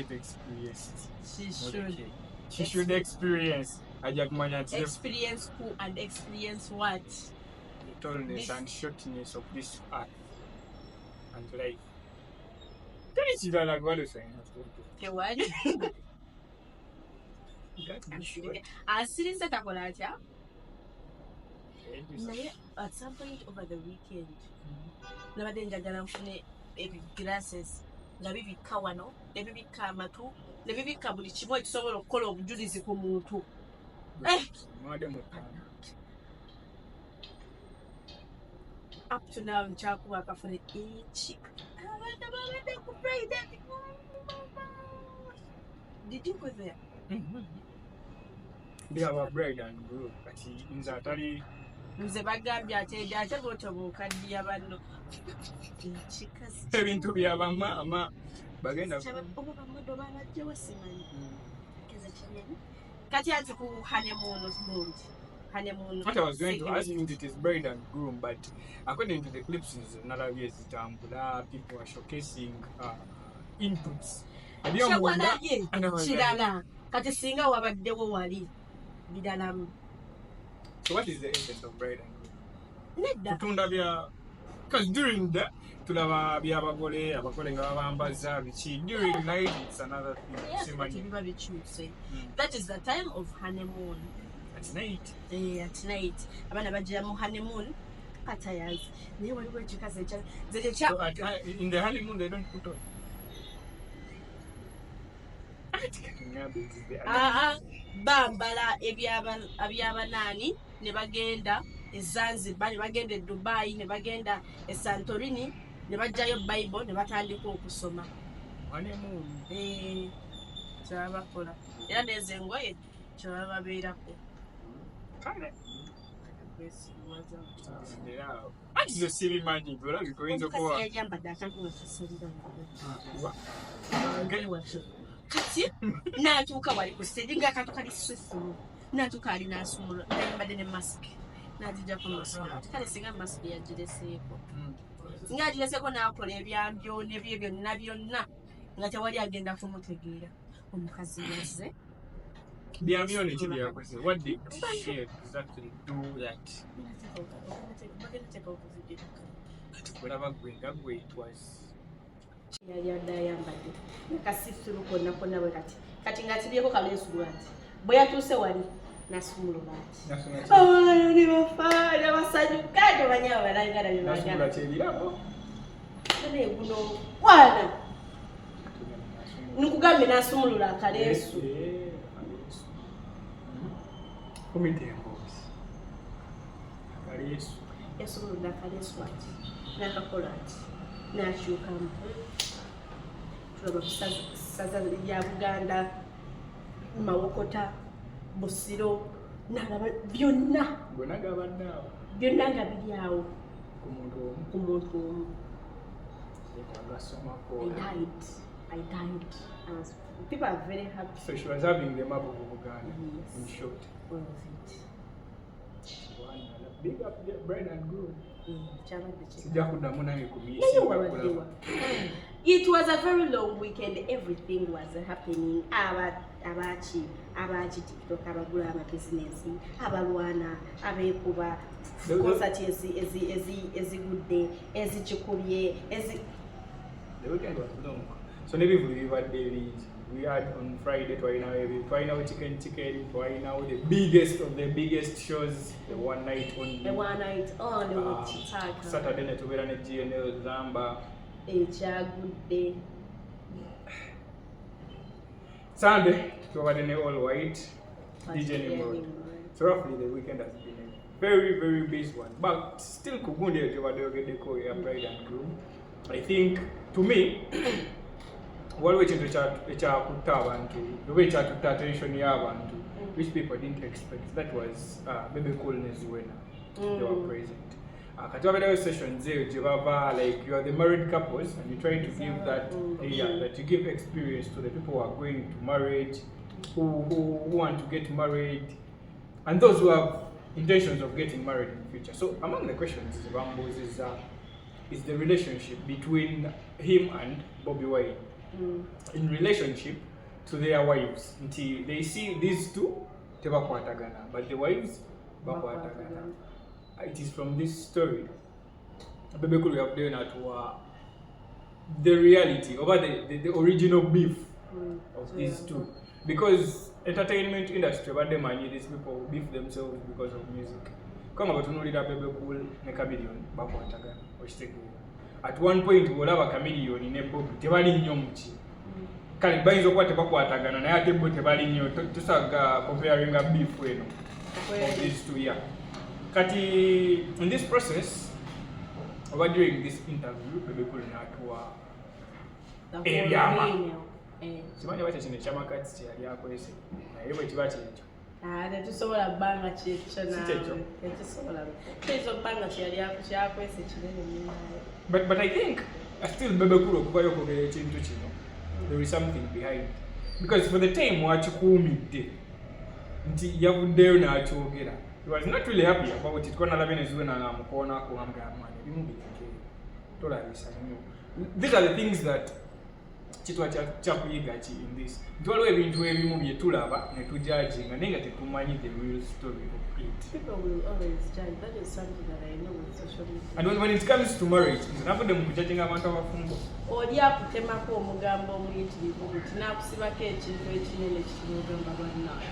get experienced. She should experience. Experience who and experience what? The tallness and shortness of this earth and life. Tewali. Asiriza takola atya? Naye at some point over the weekend nabadde njagala nfune glasses nga bibikka wano ne bibikka amatu ne bibikka buli kimu ekisobola okukola obujulizi ku muntu. Up to now nchakuba akafune echi abana babadde ku Friday. Did you go there? They have a bride and groom kati nze atali nze bagambye ate botobuuka ddiya banno ebintu byabamaama bagenda oba bamodo babajjewo simanyi kati ati ku honeymoon bulungi. Honeymoon. What I was going to ask you, it is bride and groom, but according to the clips, another way people are showcasing inputs. Kirala kati singa wabaddewo wali bidalamu. So what is the essence of bride and groom? Nedda. Kutunda bya because during that tulaba byabagole abagole nga babambaza biki during night it's another thing. That is the time of honeymoon. At night. At night. Abana bajja mu honeymoon katayaz. Naye waliwo ekikaze ekya so in the honeymoon they don't put on. Bambala ebyabanaani ne bagenda e Zanzibar ne bagenda e Dubai ne bagenda e Santorini ne bajjayo Bible ne batandika okusoma. Honeymoon. Kyabakola era neze engoye kyababeerako. Ati zo sibi manyi bora bikoyinza kuba yajambadde akantu akasalira kati n'atuuka wali ku stage ng'akantu kali swift n'atuuka ali n'asumula ayambadde ne mask n'agijjako mask kale singa mask yagireseeko singa agireseeko n'akola ebyambyo nebyo byonna nga tewali agenda kumutegeera omukazi yazze byambyo ne kibyakoze what did she exactly do that kulaba gwe it was yali adayambadde nakasifulu konna bwe kati ng'atibyeko kaleesu lwati bwe yatuuse wali nasumulula ati ni bafaana basanyuka ne banyaba balangana bye bagala naye guno wana nikugambe nasumulula akaleesu yasumulula akaleesu ati n'akakola ati n'akyukamu tulaba kusaza lya Buganda Mawokota Busiro n'alaba byonna nga biri awo ku muntu omu. I died. People are very happy. So she was having the map of Buganda in short. All of it. Big up the bride and groom. It was a very long weekend. Everything was happening. Abachi TikTok, abagula ama business, abalwana, abekuba, concert ezi good day, ezi chikulie, ezi. The weekend was long. So maybe we had on Friday Twaina chicken, the biggest of the biggest shows, the one night only. Saturday night we ran a GNL Zamba. Good day. Sunday we were all white. DJ Nimrod. So roughly the weekend has been a very, very busy one. But still Kugunde to bride and groom. I think to me waliwo ekintu ekyakutta abantu oba ekyatutta attention y'abantu which people didn't expect. That was Baby Coolness Wena. They were present. Kati wabaddewo sessions eyo gye bava like you are the married couples and you try to give that that you give experience to the people who are going to marriage, who want to get married and those who have intentions of getting married in the future. So among the questions Rambos is the relationship between him and Bobby Wine. in relationship to their wives until they see these two tebakwatagana, but the wives bakwatagana. It is from this story Bebekulu have done at the reality over the original beef of these two, because entertainment industry but them and these people beef themselves because of music. Kama batunulira Bebekulu ne Chameleone bakwatagana okitegera. At one point olaba Chameleone ne Bobby tebali nnyo muki kale bayinza okuba tebakwatagana naye ate bo tebali nnyo tusaga comparing a beef eno of these two. Yeah, kati in this process over during this interview Bebekulu n'atuwa ebyama simanyi bati kino ekyamakati kyeyali akwese naye bwe kiba kyekyo tetusobola bbanga kyekyo nawe tetusobola kiyinza okubbanga kyakwese kinene nnyo. But I think still Bebekulu okuvayo okwogera ekintu kino there is something behind, because for the time wakikuumidde nti yavuddeyo n'akyogera, he was not really happy about it. Kona labene zuwena ng'amukoonako ng'amugamba ebimu bireke tolabisa nnyo. These are the things that kitwa kyakuyiga ki in this. Nti waliwo ebintu ebimu bye tulaba ne tujudginga naye nga tetumanyi the real story of it. People will always judge. That is something that I know with social media. And when it comes to marriage, navudde mu kujudginga abantu abafumbo. Oli akutemako omugambo omuyitirivu nti naakusibako ekintu ekinene kitimugamba bannawe.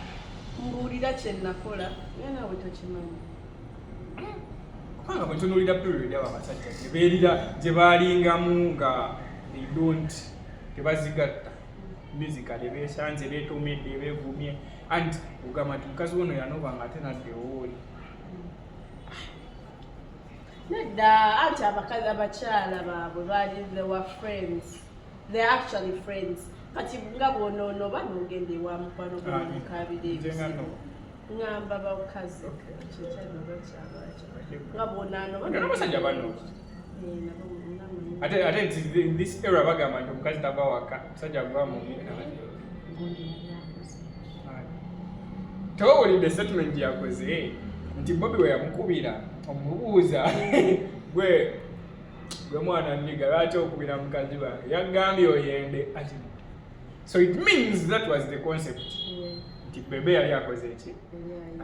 Mbuulira kye nakola naye naawe tokimanyi. Kubanga bwe ntunuulira period abo abasajja gye baalingamu nga they don't tebazigatta musically beesanze beetomedde beevumye and ogamba nti mukazi wono yanoba nga ate naddewo oli. Nedda anti abakazi abakyala baabwe baali they were friends. They are actually friends. Kati nga bw'onoono oba n'ogenda ewa mukwano gwo mukaabira ebizibu ngamba bakazi kyekyano bakyabakyo nga bw'onaano n'abasajja bano ate nti in this era bagamba nti omukazi tava waka musajja ava mu tewawulidde statement yakoze nti Bobby we yamukubira omubuuza gwe mwana nniga lwaki okubira mukazi wange yagambye oyende ati. So it means that was the concept. Nti bebe yali akoze eki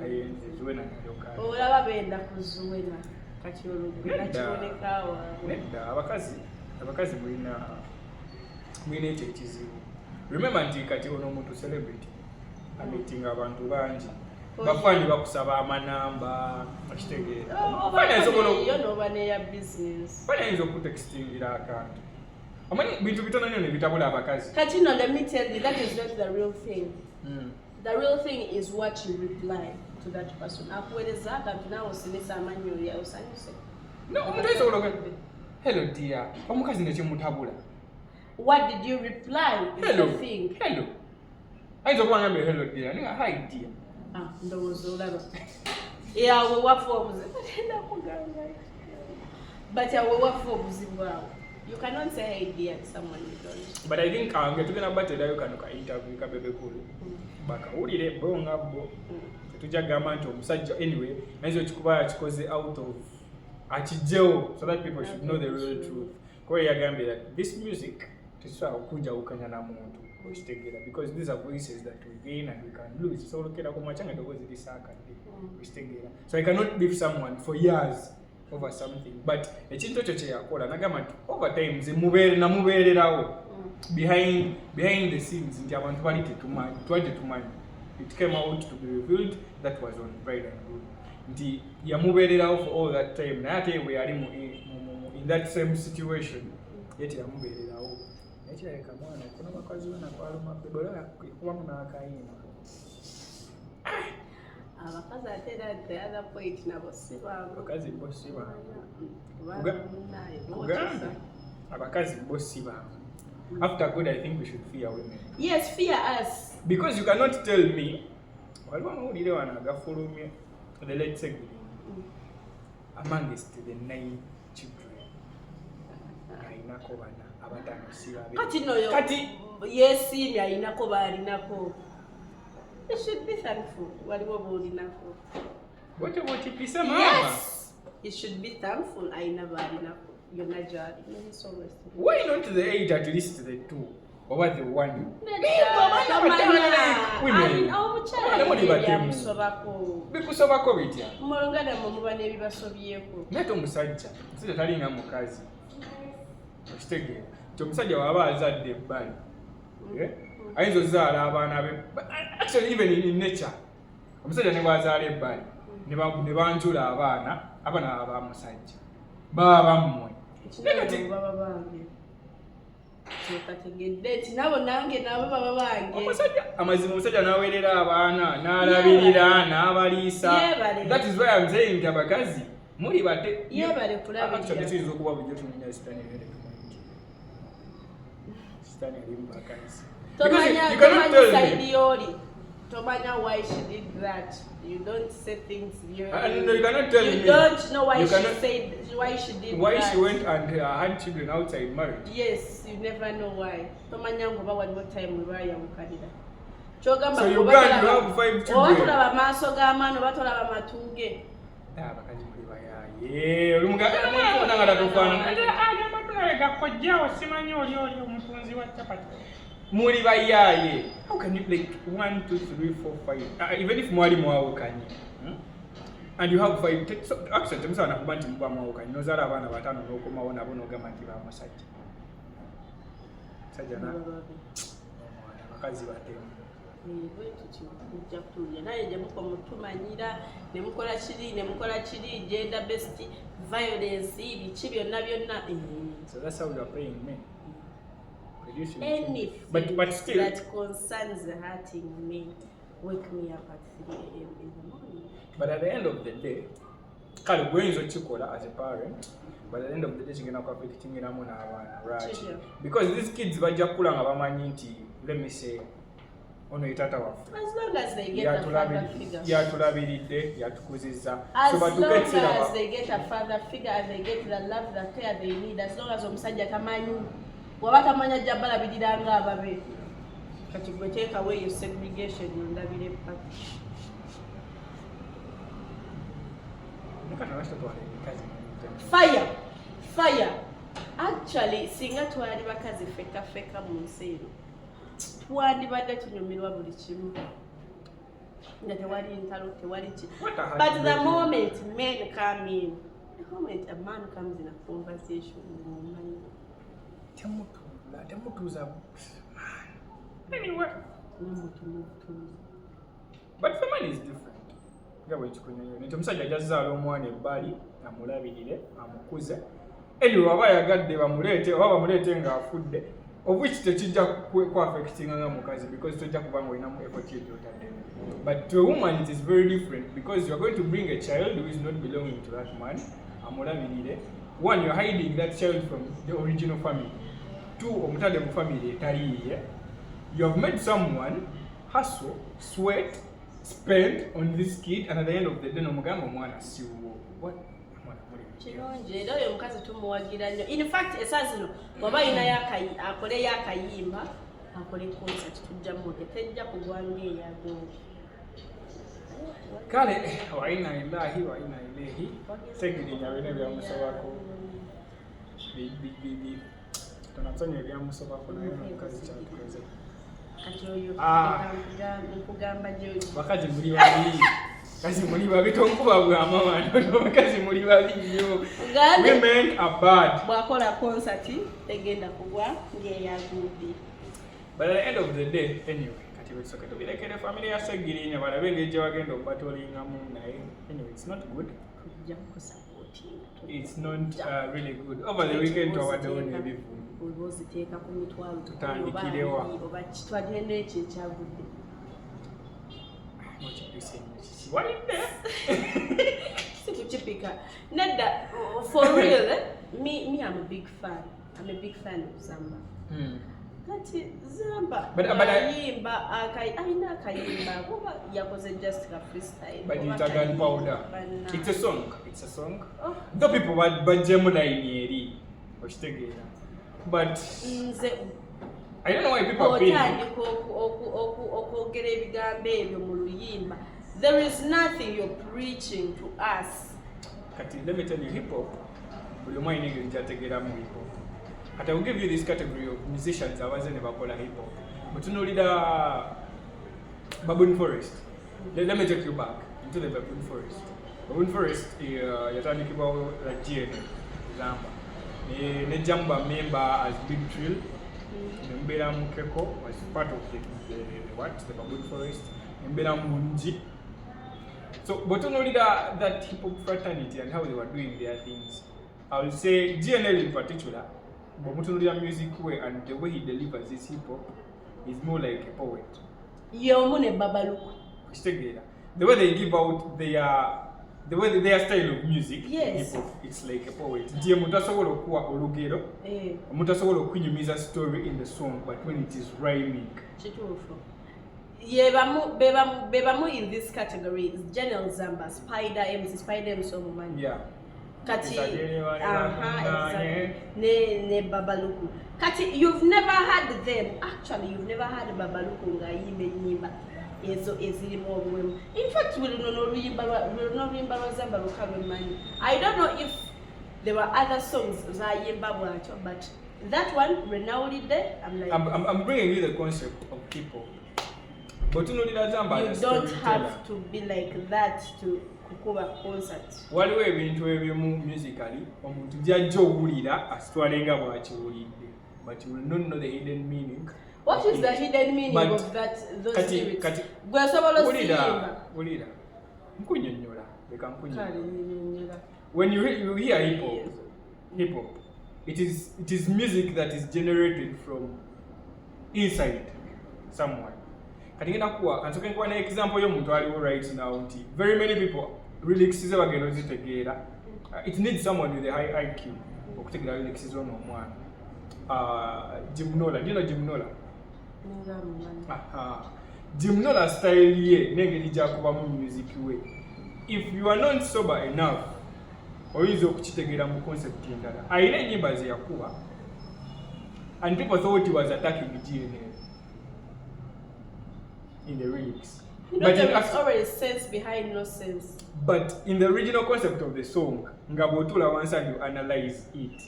ayenze Zuwena n'alyoka olaba benda ku Zuwena kati olukiboneka waabwe. Nedda abakazi mulina ekyo ekizibu. Remember nti kati ono omuntu celebrity ameetinga abantu bangi bafaani bakusaba amanamba okitegeera yo n'oba neya business faani ayinza okutextingira akantu amanyi bintu bitono nnyo ne bitabula abakazi. Kati no, let me tell you, that is not the real thing. The real thing is what you reply to that person. Akueleza akantu nawe osinisa amanyi oli osanyuse. No, omuntu ayinza okuloga hello dear omukazi nekimutabula. What did you reply is hello, the thing. Hello. Ayinza okuba ngambye hello dear ninga hi dear. Ndowooza olaba yawe wafa obuzibu nakugamba but yawe wafa obuzibu awo. You cannot say hey dear to someone you don't. But I think tugenda baterayo kano ka interview ka Bebekulu bakawulire bo nga bo tetujja gamba nti omusajja anyway nazo kikuba yakikoze out of akijjewo so that people should know the real truth. Kwa hiyo yagambye that this music tekisobola okujjawukanya na muntu okitegeera because these are voices that we gain and we can lose. So olokera ku macanga eddoboozi lisaakadde okitegeera. So I cannot leave someone for years over something, but ekintu ekyo kye yakola nagamba nti over time nze namubeererawo behind the scenes nti abantu bali tetumanyi. It came out to be revealed that was on Bride and Groom nti yamubeererawo for all that time naye ate bwe yali in that same situation yeti yamubeererawo naye kirabika mwana kuno bakazi wena kwaluma bebola kubamu n'akayimba. Abakazi ate era the other point nabo si baabo. Abakazi bo si baabo. Abakazi bo si baabo. After God, I think we should fear women. Yes, fear us. Because you cannot tell me waliwo amawulire wano agafulumye the late Seguli amongst the 9 children ayinako bana abataano si babiri. Kati noyo yesiimye ayinako baalinako. You should be thankful. Waliwo boolinako. Bwotipisa mama. Yes. You should be thankful. Ayina baalinako. You're not judging. Why not the 8 at least the 2? oba the one bikusobako bitya naye omusajja talinga mukazi okitegeera nti omusajja waba azadde ebbali ayinza ozaala abaana be actually even in nature omusajja ne bwazaala ebbali ne banjula abaana baba bamusajja baba bammwe amazima omusajja n'aweerera abaana n'alabirira n'abaliisa. That is why I'm saying nti abakazi muli bate actually tuyinza okuba bulijjo tumenya sitaani ali mu bakazi. Tomanya why she did that. You don't say things you cannot tell me. You don't know why she said why she did why that. She went and had children outside marriage. Yes, you never know why. Tomanya ngoba waliwo time we bayamukalira. So you can't have 5 children. Batulaba maaso g'amaano batulaba matuge. Bakazi muli bayaye. Olumuganga tufaana. Gakojjawo simanyi oli omutunzi wa chapati. Muli bayaye. How can you like 1, 2, 3, 4, 5? Even if mwali mwawukanye. And you have 5. So actually temusana kuba nti muba mwawukanye. Nozaala abaana batano n'okomawo nabo n'ogamba nti bamusajja. Sajja na. Bakazi batemu. Naye gye mutumanyira ne mukola kiri gender based violence biki byonna. So that's how you are paying men. Anything but still that concerns hurting me, wake me up at 3 a.m. in the morning. But at the end of the day, kale gwenzo chikola as a parent, but at the end of the day chigenda kwa affecting namu na abana, right? Because these kids bajja kula nga bamanyi nti, let me say, ono itata wafu. As long as they get a father figure. Yatulabiridde, yatukuzizza. As long as they get a father figure and they get the love, the care they need, as long as omusajja tamanyi wabatamanya jabala bidiranga ababe kati gwe take away your segregation ndabire paki fire actually singa twali bakazi feka mu nseero twandibadde tunyumirwa buli kimu nga tewali ntalo tewali ki but the moment men come in, the moment a man comes in a conversation with a woman, temutuuza anyway. But family is different. Nga bwe kikunyonyo nti omusajja ajjazaala omwana ebbali amulabirire amukuze anyway aba yagadde bamuleete oba bamuleete ng'afudde of which tekijja ku-affectinga nga mukazi because tojja kubanga olinamu effort yegyotaddemu. But to a woman it is very different because you are going to bring a child who is not belonging to that man amulabirire. One, you are hiding that child from the original family. Two, omutadde mu family etaliiye. You have made someone hustle, sweat, spend on this kid, and at the end of the day nomugamba omwana siwo. What? Kirungi era oyo omukazi tumuwagira nnyo. In fact esazino oba ayina akole yakayimba akole concert tujjamu tejja kugwanga eyago. Kale waina ilahi waina ilehi segirinya bene byamusobako bibi tunasonye byamusobako naye omukazi kyatukoze kati oyo nkugamba gye bakazi muli babiri kazi muli babiri tonkuba bwama wano bakazi muli babiri women are bad bwakola concert tegenda kugwa ng'eyagubi. But at the end of the day anyway kati tubirekere family ya segirinya balabe ng'egye bagenda okubatolingamu naye anyway it's not good. It's not really good. Over the weekend twawaddewo n'ebivu oziteeka ku mitwalo tutandikirewa oba kitwagenda ekyo ekyagudde si kukipika nedda for real me I'm a big fan of Zamba. Kati Zamba ayimba ayina akayimba kuba yakoze just a freestyle but it's a gunpowder. It's a song though people bajjemu line eri okitegeera but I don't know why people are paying. Okwogera ebigambo ebyo mu luyimba. There is nothing you're preaching to us. Kati let me tell you hip hop buli omu ayina engeri gyategeeramu hip hop. But I will give you this category of musicians abaze ne bakola hip hop. Mutunulira Baboon Forest. Let me take you back into the Baboon Forest. Baboon Forest yatandikibwawo la GNL Zamba. Ne Jamba member as Big Trill. Mbera Mukeko was part of the Baboon Forest. Mbera Munji. So Botunulira that hip hop fraternity and how they were doing their things. I will say GNL in particular, Botunulira music way and the way he delivers his hip hop is more like a poet. Yomune Babaluku. The way they give out their style of music, yes. hip hop, it's like a poet. Ndiye mutasobola okuwa olugero, mutasobola okunyumiza story in the song, but when it is rhyming. Chitufu. Bebamu in this category is General Zamba, Spider MC Omumani. Yeah. Kati exactly. Ne Babaluku. Kati, you've never had them. Actually, you've never had Babaluku nga yimbe nyimba ezo ezirimo obwemu. In fact, we don't know Zamba Lukamani. I don't know if there were other songs za yimba bwacho, but that one renowned there. I'm bringing you the concept of people. But you don't have to be like that to kukuba concert. Waliwo ebintu ebimu musically omuntu jajja owulira asitwalenga bwakiwulidde, but you will not know the hidden meaning. What is the hidden meaning of those lyrics? Gwe sobola wulira nkunyonnyola leka nkunyonnyola. When you hear hip hop, it is music that is generated from inside someone. Kansoke nkuwa na example y'omuntu aliwo right now nti very many people lyrics ze bagenda ozitegeera. It needs someone with a high IQ okutegeera lyrics z'ono omwana. Jim Nola, do you know Jim Nola? Jim Nola style ye n'engeri gy'akubamu music we. If you are not sober enough oyinza okukitegeera mu concept endala. Ayina ennyimba ze yakuba and people thought he was attacking GNL in the lyrics. But there's always sense behind no sense. But in the original concept of the song, Ngabotula once and you analyze it,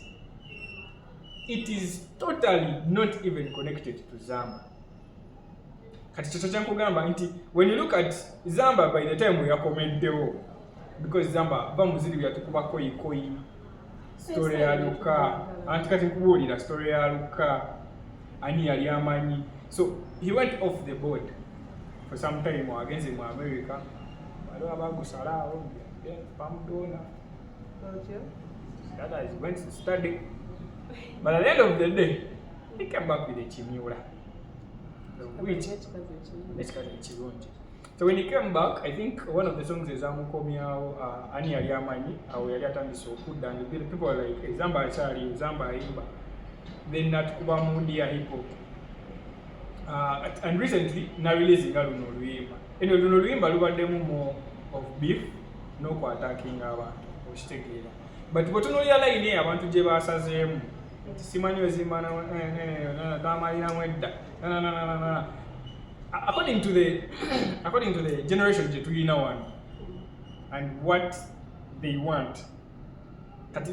it is totally not even connected to Zamba. When you look at Zamba by the time we are commenting, because Zamba, Bamuzili yatukuba koi story ya Luka, antikati kubuulira story ya Luka, ani yali amanyi. So he went off the board for some time against him America. That is went to study. But at the end of the day, he came back with a Chimiura. So when he came back, I think one of the songs is Amukomiao, Ani Aliamani, or Yaliatan is so good, and people like Zamba Chari, Zamba Imba, then not Kubamundia hip hop. And recently, na releasing Luno Luimba. And Luno Luimba, Lubademu more of beef, no attacking our Ostegila. But what no yala in here, I want to give us as a Simano Zimana, no. According to the generation Jetuina one and what they want, that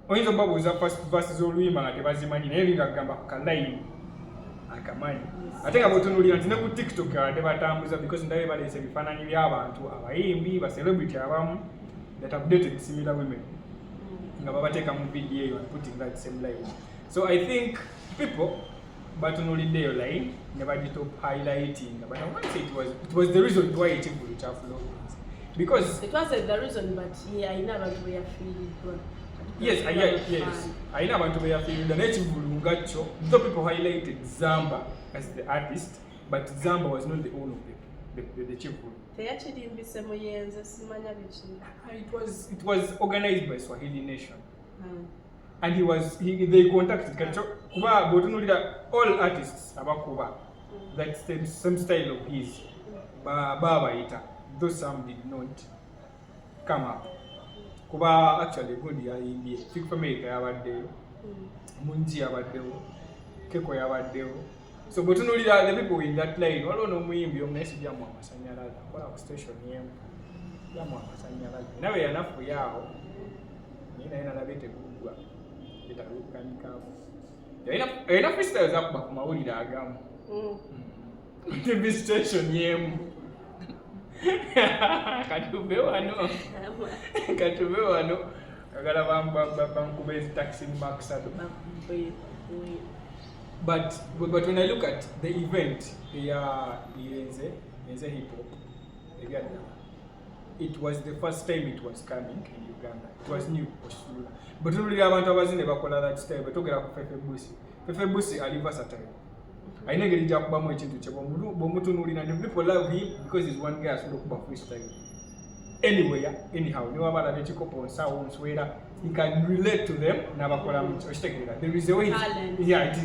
when the bubble is first versus all women like Bazimani, Nelly Gamba Kalai, Akamani. I think about Tunuli and Neku TikTok, because everybody is a fan to our AMB, a celebrity that have dated similar women. Take a video and putting that same line. So I think people, but only their line, never did top highlighting. But I want to say it was the reason why it would have low. Because it wasn't the reason, but yeah, I never do a feeling. Yes. I never want to be a feeling. The native Mulungacho, though people highlighted Zamba as the artist, but Zamba was not the owner of the chief. They actually didn't be it was organized by Swahili Nation. And they contacted all artists about Kuba. That's the same style of his. Baba Ita. Those some did not come up. Kuba actually good in Fig Family Yabadeo, Munji Yabadeo, Keko Yabadeo. So but only the people in that line, I don't know me be honest Yamwa Masanyala, what station name Yamwa Masanyala. Never enough for Yao. Nina bit Ena freestyle zakuba ku mawulire agamu. TV station yemu. Katube wano. Kagala bankube taxi maksado. But when I look at the event, Yenze hip hop, it was the first time it was coming in Uganda. It was new. But really, abantu abazine bakola that style. But togera ku Fefe Busi ali versatile. I know get jack bamu ekintu kye bomutunulira and people love him because he's one guy asobola okuba freestyle. Anywhere, anyhow, niba balaba ekikopo nsawo nswera, he can relate to them n'abakola mu kitegeera. There is a way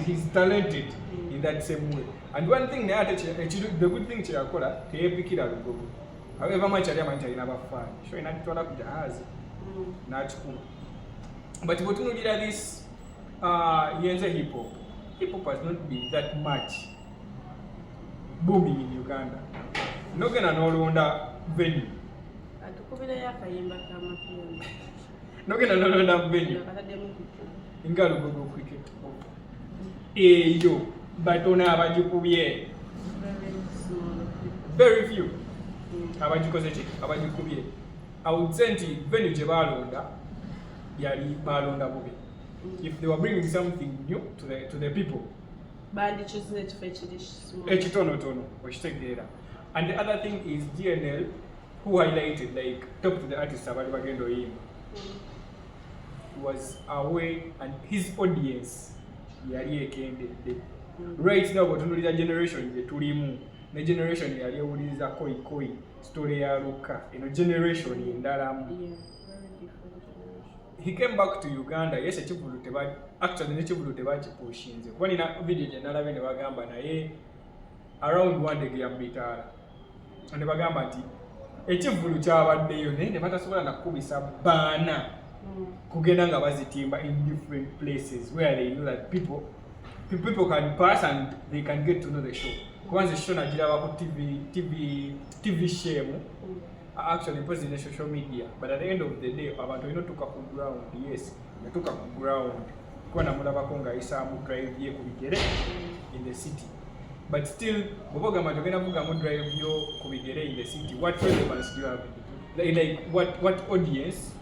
he's talented in that same way. And one thing the good thing kyeyakola teyepikira lugogo. However much ali amanyi alina abafaani. Sure inatwala ku jahazi n'akikuma. But botunulira this Yenze hip hop has not been that much booming in Uganda. Nogena n'olonda venue. Nogena n'olonda venue. Nga Lugogo cricket. Eyo batona abagikubye. Very few. Abagikoze ki? Abagikubye. I would say nti venue gye balonda yali balonda bubi. If they were bringing something new to the people, ekitono okitegeera. And the other thing is DNL, who highlighted like talk to the artists abali bagenda oyimba. He was away and his audience yali ekendedde. Right now botunulira generation gye tulimu ne generation yali ewuliriza koi story ya Luka, generation endalamu. He came back to Uganda. Yes, ekivulu tebakipushinze. Kuba nina video gye nalabye ne bagamba naye around one day yabitaala. Ne bagamba nti ekivulu kyabaddeyo naye ne batasobola nakubisa baana kugenda nga bazitimba in different places where they know that people can pass and they can get to know the show. Kwanza show nagiraba ku TV shemu. Actually posting on social media, but at the end of the day abantu inotuka ku ground. Yes, yatuka ku ground kwana mulabako nga isamu drive ye ku bigere in the city, but still boboga matogena vuga mu drive yo ku bigere in the city. What relevance do you have? Like what audience,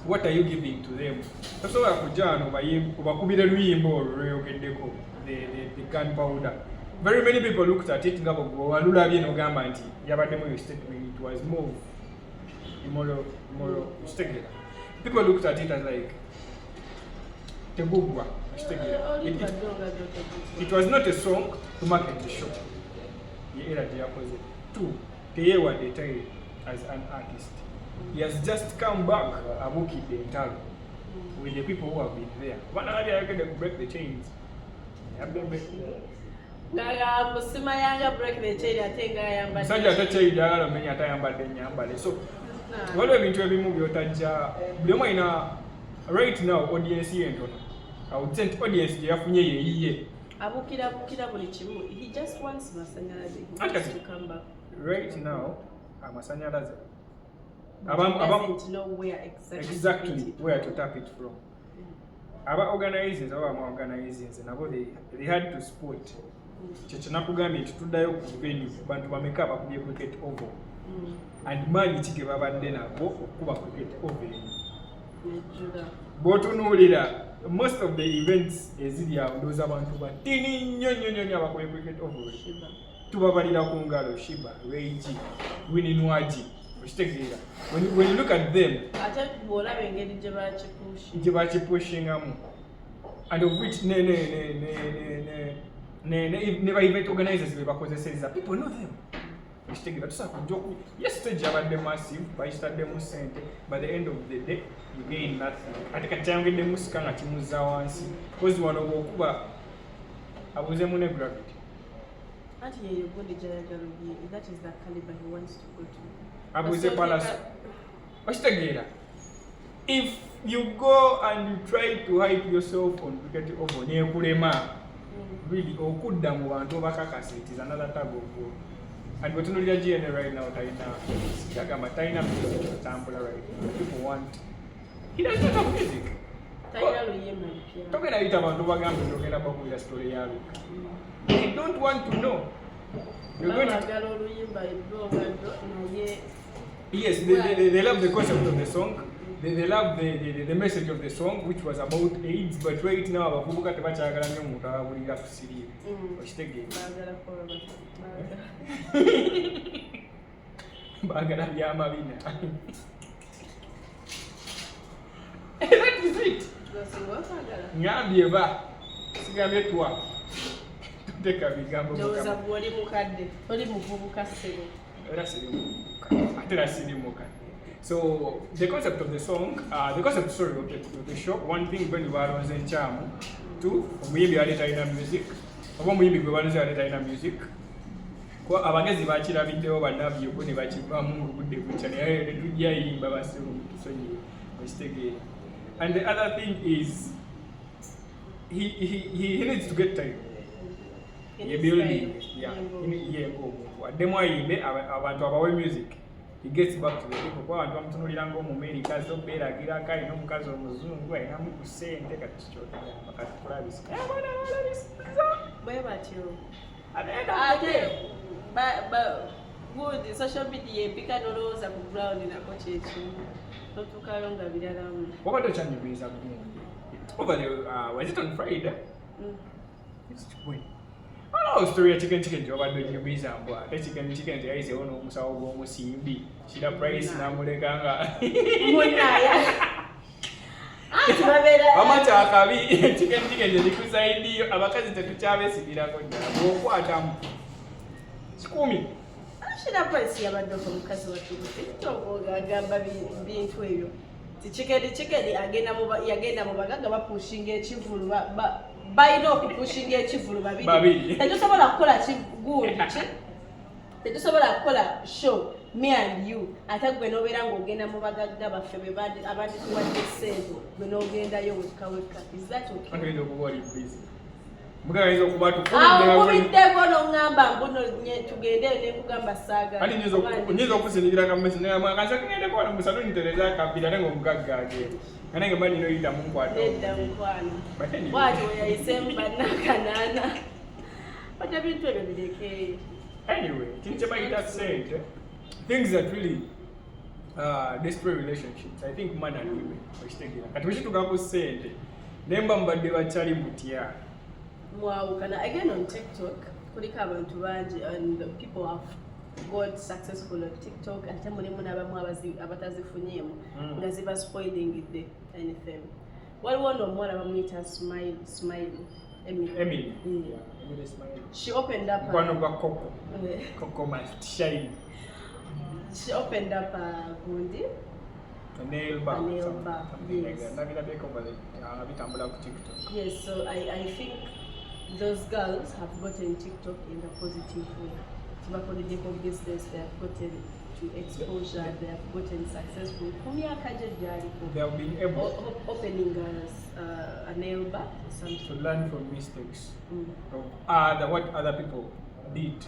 what are you giving to them? Tasobola kujano bakubira luyimbo olweyogeddeko the gunpowder. Very many people looked at it ngabo walulabye nogamba nti yabaddemu yo statement. It was more immoral statement. People looked at it as like Tebugwa. It was not a song to market the show. Two, Teyewa Detail as an artist. He has just come back Abuki Dentalo with the people who have been there. One idea to break the chains. Musima yanga break the chain atenga yamba. Sanja atachayida alamenya atayambadde nyambale. So waliwo ebintu ebimu byotajja byoma ina right now audience yentono. I would say audience gye yafunye yeyiye. Abukira buli kimu. He just wants masanyalaze. He wants to come back. Right now amasanyalaze. Doesn't know where exactly where to tap it from. Aba organizers nabo they had to spot. Kyekyo nakugambye nti tuddayo ku venue bantu bameka bakubye cricket oval. And maanyi ki ge babadde nabo okuba cricket oval. Bw'otunuulira most of the events eziri awo ndowooza abantu batini nnyo abakubye cricket oval. Tubabalira ku ngalo Shiba, Reiji, Winnie Nwaji. Okitegeera. When you look at them, ate bw'olaba engeri gye bakipushingamu, and of which ne event organizers be bakozeseza, people know them. Okitegeera tusobola kujja oku yes stage abadde massive bayitaddemu ssente, by the end of the day you gain nothing. Ate kati yangeddemu sika nga kimuzza wansi because wano bw'okuba abuzeemu ne gravity. Ati ye yogode gyayagala obuye, that is the caliber he wants to go to. Abuze palace. Okitegeera. If you go and you try to hype yourself on cricket oval nekulema, really okudda mu bantu bakakasa, it is another tag of war. And wetunulira GNA right now taina music right now. People want, he does not have music. togenda yita abantu bagambe togenda bakulira story ya Luka. They don't want to know. You're going to... Yes, they love the concept of the song. They love the message of the song, which was about AIDS, but right now abavubuka tebachagala nnyo omuntu abulira kusiriye. Okitegeeza. Baagala byamabina. That is it. Ngambye ba. Sigambye twa. Tuteka bigambo muka. Ndoza bwoli mukadde. Oli muvubuka ssebo. Era sirimuka. Atera sirimuka. So the concept of the song, the concept of the show, one thing when you are on Zenchamu, two, maybe aleta music, or maybe we want to aleta music. Kwa abagezi bakira video banabyo ko ne bakiva mu budde kucha ne tujja yimba basiru tusonyi mistake. And the other thing is he needs to get time. He building, yeah. Demo yimbe abantu abawe music. He gets back to the people. Kwa abantu bamutunulira ngo mu America so bera gira kai no mukazi omuzungu ayina mu kusente katichoka bakati kulabisa. Bwe batyo. Good social media pika noloza ku ground na coach ekimu totukalonga biralamu. What about the change over there? Was it on Friday? It's when. I know story of chicken job at the Yubiza. The chicken is the one who saw almost CB. She the price Namulekanga. How much are Kavi? Chicken, the Kusai, Abakazi to Chavez, Diraco, Scoomy. Price yabadde from Kaswa gamba bintu ebyo tichikedi yagenda mu bagaga bapushinga ekivulu bayina okupushinga ekivulu babiri tetusobola kukola good tetusobola kukola show me and you ate gwe nobeera ng'ogenda mu bagagga baffe abandi tuwadde ssente gwe n'ogendayo wekaweka. Is that okay? Mugaizo kubatu kubiddeko n'ongamba mbuno tugende ne kugamba saaga ani nyizo okusingira kamesi ne amakaza kugende kwa musalo nitereza kabira nengo mugagga age kanenge bani no yita munkwato edda nkwano bwati oyayisemba nakanana bata bintu ebyo bireke. Anyway, kinche bayita sente things that really desperate relationships. I think man and women washitegira kati wishituka ku sente nemba mbadde bachali mutya. Wow, again on TikTok, kuliko abantu bangi and people have got successful on TikTok ate mulimu n'abamu abatazifunyemu nga ziba spoiling anything. Waliwo n'omuwala bamuyita Smile Emily. She opened up Coco shine. She opened up a gundi. A nail bar. Yes. Yes, so I think those girls have gotten TikTok in a positive way. Tibakole business, they have gotten to exposure, they have gotten successful. They have been able opening a nail bar or something. To learn from mistakes of what other people did.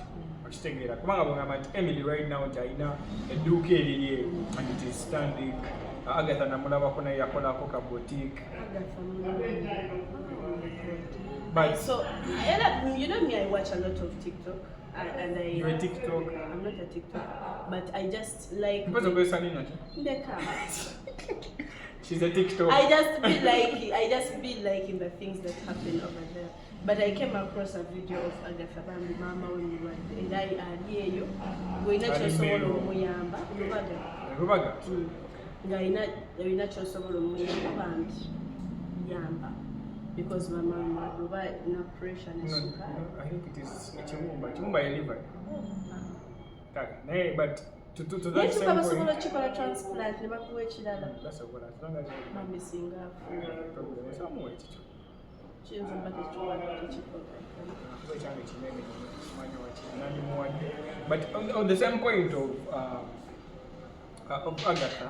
Emily right now China eduke eriye and it is standing. Agatha namulaba kona yakola ko ka boutique. But so you know me, I watch a lot of TikTok and you're a TikTok. I'm not a TikTok, but I just like she's a TikTok. I just feel like in the things that happen over there. But I came across a video of Agatha Bambi Mama when we were and I hear you going at your soul muyamba Rubaga you're not your soul muyamba yamba because my mama provide enough pressure and I think it is Chimumba liver. But to that same point transplant never go that's what as long as I'm missing somewhere. But on the same point of Agatha,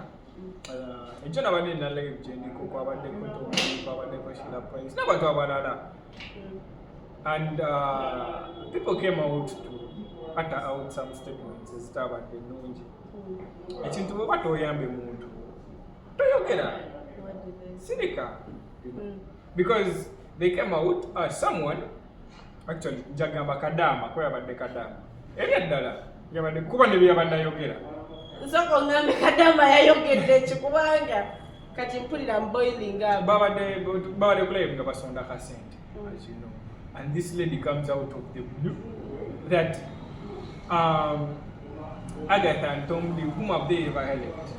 ejana bane na live jendi ko kwa bade ko to kwa bade ko shila price na batu abalala and people came out to utter out some statements ezitaba denungi ekintu bwe batoyambe muntu toyogera What did they say? Sirika. You know. Because they came out as someone, actually, Jagamba Kadama, Koyabade Kadama. Dala. Yabade Kubane Yabanda Yogera. Soko ngambe Kadama yayogedde chikubanga kati mpulira boiling up. Baba de play Gabasonda Kasent, as you know. And this lady comes out of the blue that Agatha and Tom Lee, whom have they ever helped?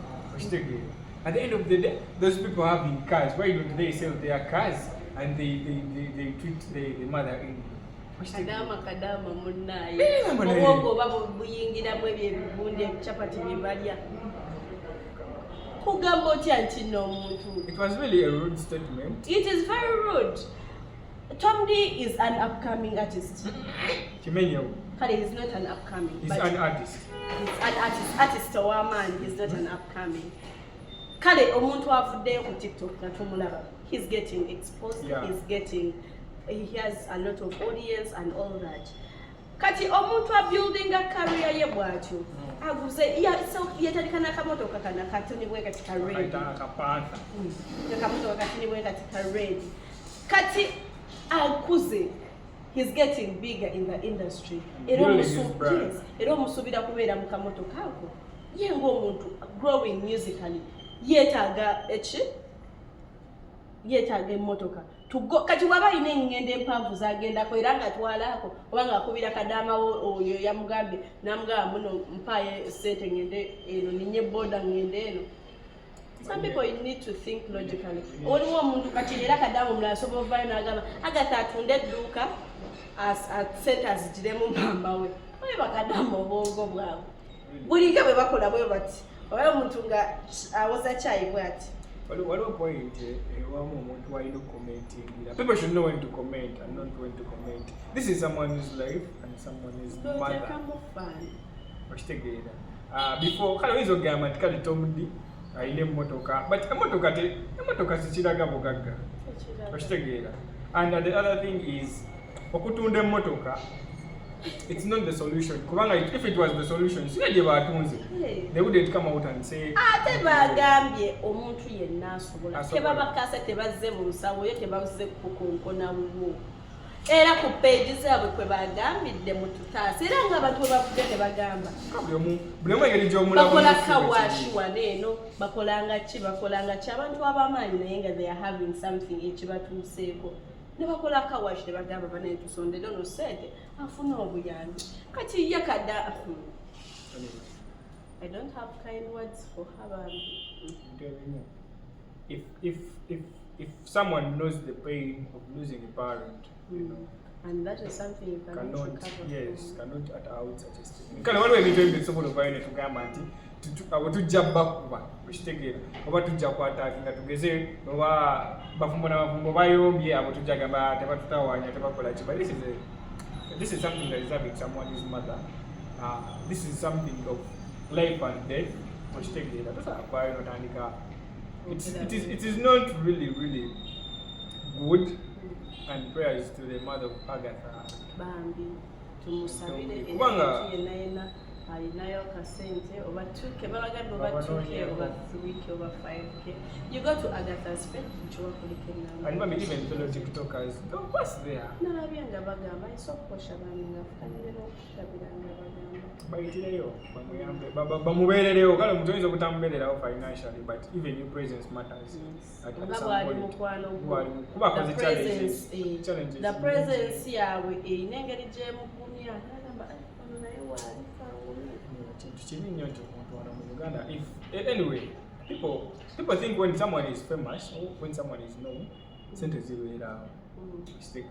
At the end of the day, those people having cars, why don't they sell their cars and they treat the mother in Kadama munnaye. Obwongo babuyingiramu ebyo ebibunde chapati byebalya. Kugamba otya nti n'omuntu. It was really a rude statement. It is very rude. Tom D is an upcoming artist. Kimenyo. Kale, he's not an upcoming. He's an artist. He's an artist. Artist or man, he's not an upcoming. Kale, omuntu avuddeyo ku TikTok natumulaba. He's getting exposed. Yeah. He has a lot of audience and all that. Kati omuntu a building a career ye bwatyo. Aguze yatandika n'akamotoka kana katoni bwe kati ka red. Akamotoka katoni bwe kati ka red. Kati akuze. He's getting bigger in the industry. Era omusubira kubeera mu kamotoka ako. Ye ng'omuntu growing musically. Yetaaga emmotoka. Kati waba ine ngende empanvu zagendako era nga twalaako oba nga akubira Kadama oyo yamugambye namugamba muno mpaye sente ngende eno ninye boda ngende eno. Some people you need to think logically. Oliwo omuntu kati era Kadama omulala asobola ovaayo n'agamba Agatha atunda edduuka sente azigiremu mamba we. Oye Kadama obwongo bwabwe. Buli nga bwe bakola bwe bati. Oba omuntu nga awoza caayi bw'ati. What point people should know when to comment and not when to comment. This is someone's life and someone's mother. Before kale gama tikali Tomdi aine motoka but emotoka sichiraga bugagga. And the other thing is okutunda emotoka, it's not the solution. If it was the solution, they wouldn't come out and say bagambye omuntu yenna asobola tebabakasa tebazze mu lusawo yo tebazze kukonkona wuwo era ku page zaabwe kwe bagambidde mu tutaasa era ng'abantu bavudde tebagamba bakola kawashi waneeno bakolanga ki abantu ab'amaanyi naye nga they are having something ekibatuuseeko ne bakola kawashi ne bagamba banaye tusondere ono sente afuna obuyambi kati yakada. I don't have kind words for her. If someone knows the pain of losing a parent, you know, and that is something you cannot at out such a statement. Can one way between someone of violence to Gamanti to jump back, which take it over to Japata, and to Gazette, over Bafumana, Mobile, able to Jagaba, Tabata, and Tabapolachi. But this is something that is having someone's mother. This is something of life and death, which take it. That's a bio it is not really good. And prayers to the mother of Agatha. Bambi, tumusabire yenna alinayo kasente obatuuke babagamba obatuuke over 3K over 5K. You go to Agatha's page, nchiwa kulike namba. And maybe even fellow TikTokers, don't pass there. Nalabya nga bagamba isokosha bami nga fanire n'okutabira nga bagamba. Bayitireyo, bamubeerereyo, kale omuntu oyinza okutambeererawo financially, but even your presence matters. At some point, the presence yaabwe erina engeri gy'emugumya nagamba ono naye waali anyway, people think when someone is famous or when someone is known, sente zibeera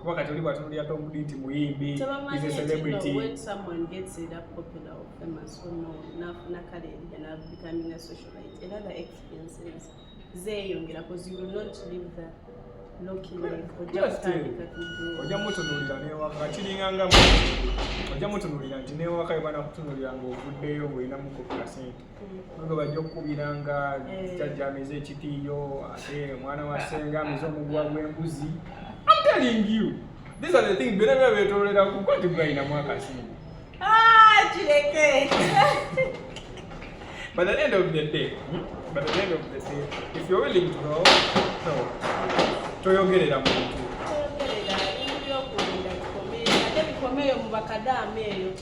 wakati oli bwatunuulira Tomudi nti muyimbi is a celebrity. When someone gets that popular or famous or known nakale and becoming a socialite, another experiences zeeyongera because you will not live the lucky life ojja mutunuulira newaka kiringanga ojja mutunuulira nti newaka ebana kutunuulira ng'ovuddeyo ng'olinamuko kasente nga bajja okukubiranga jjajja amize ekitiiyo ate mwana wa ssenga amize omuguwa gw'embuzi. I'm telling you, these are the things byonna biba byetoolera kuko tugayinamu akasente. Kireke By the end of the day, if you're willing to go, toyogerera muntu. Bikomeye mu bakadaama eyo.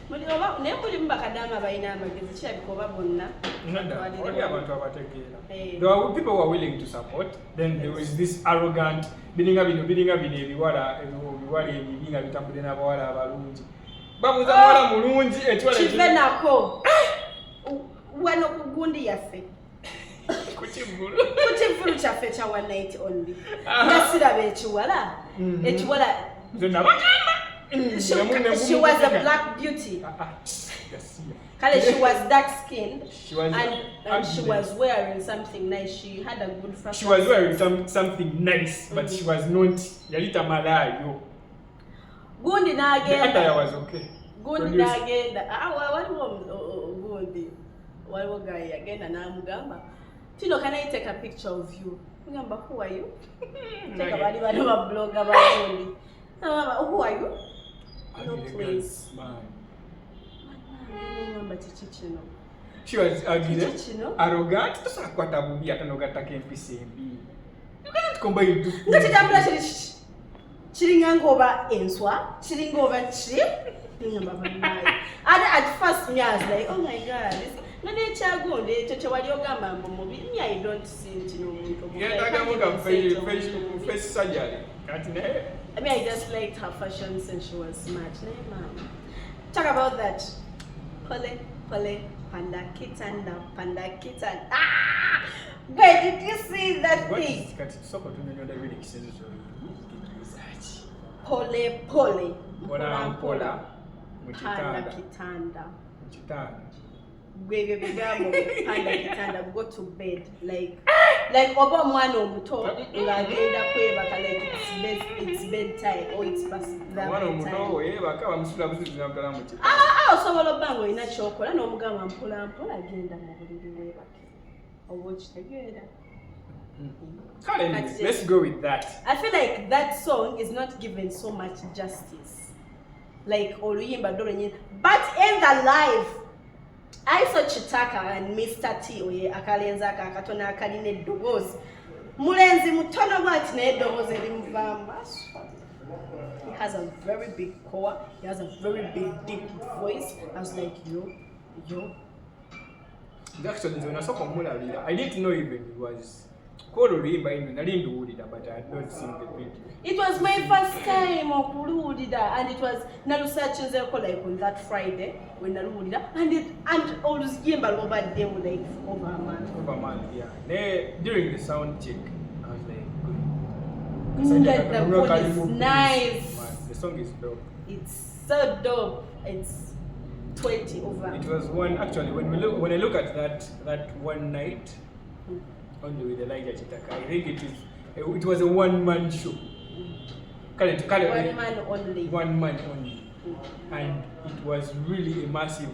Naye buli mu bakadaama balina amagezi kirabika oba bonna. Only abantu abategeera. There are people who are willing to support. Then there is this arrogant biringa ebiwala ebibi nga bitambudde n'abawala abalungi. Babuuza muwala mulungi ekiwala kive nako. Wano ku gundi yaffe. Ku kivulu kyaffe kya one night only. Nga siraba ekiwala. She was a black beauty. Kale, she was dark skinned and she was wearing something nice. She had a good fashion. She was wearing something nice, but she was not Yalita Malayo. Gundi n'agenda. The was okay. Gundi n'agenda. Waliwo guy agenda n'amugamba, Tino, can I take a picture of you? Ngamba, who are you? Take a bali blogger about Gundi. Who are you? No, please. She was arrogant. That's not what I would be at an Ogatake MPCMB. You cannot combine two. Not a damn Chiringova Enswa, Chiringova Chip. At first, me, I was like, oh my god, no, they go, they touch what you're going to I don't see it, you know. Yeah, I don't face surgery. I mean, I just liked her fashion since she was smart. Talk about that. Pole, panda kitanda. Ah! Where did you see that thing? Pole. Panda kitanda. Panda kitanda. Go to bed. Like oba mwana omuto ngagenda kwebaka like it's bedtime or it's past that mwana omuto yebaka bamusula busizina mutala muti osobola obanga olina kyokola n'omugamba mpola agenda mu buliri webake oba okitegeera. Let's go with that. I feel like that song is not given so much justice, like oluyimba dolonyine, but in the live I saw Chitaka and Mr. T oye akalenza akatona akaline eddoboozi mulenzi mutono bwati naye eddoboozi erimuvaamu. He has a very big core, he has a very big deep voice. I was like, yo. Actually, when I saw Komulabira, I didn't know even he was Korurimba in Nalindu, but I had not seen the video. It was my first time of Kuludida, and it was Nalusachi like on that Friday when Naludida, and always Gimba over them like over a month. Yeah. During the sound check, I was like, the voice is nice. The song is dope. It's so dope. It's 20 over. It was one actually when I look at that one night. Only with Elijah Chitaka. I think it was a one-man show. One man only. And it was really a massive.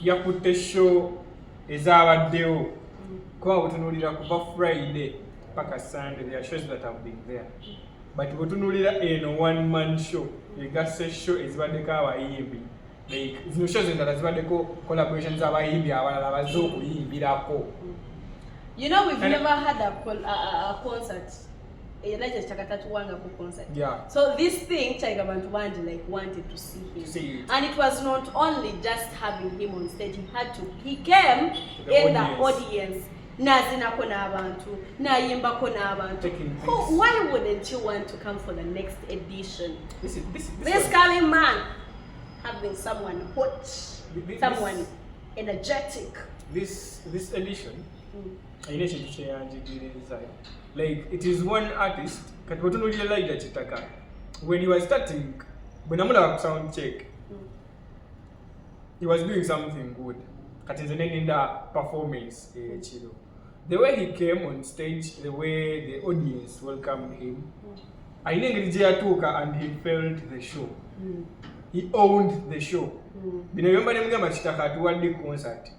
Yakute show ezabaddewo. Kuba butunulira kuva Friday paka Sunday. There are shows that have been there. But butunulira eno one-man show. Egase show ezibaddeko abayimbi. Like zino shows endala zibaddeko collaborations abayimbi abalala bazze okuyimbirako. You know, we've never had a concert. Elijah Chakatatu wanga concert. Yeah. So this thing, Chaiga Bantu wanted to see him. And it was not only just having him on stage. He came in the audience. Nazina kona abantu, nayimba kona abantu. Why wouldn't you want to come for the next edition? This coming man, having someone hot, someone energetic. This edition. Like it is one artist. When he was starting, when I'm gonna sound check, he was doing something good. In the performance, the way he came on stage, the way the audience welcomed him, I think and he felt the show. He owned the show. Concert.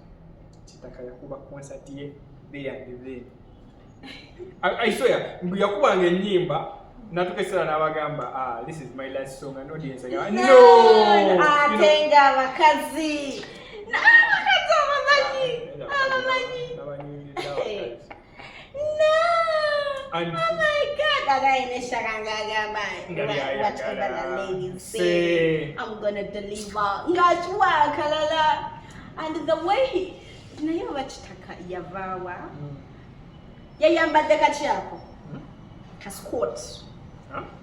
Concert I swear, Yakuba Nyimba, Natukesara Navagamba, this is my last song, and audience. No! Atenga Wakazi! And oh my God, again, whatever the ladies say, I'm gonna deliver. And the way he, nayo bachitaka yavawa, yayambadde kakyako, kaskot,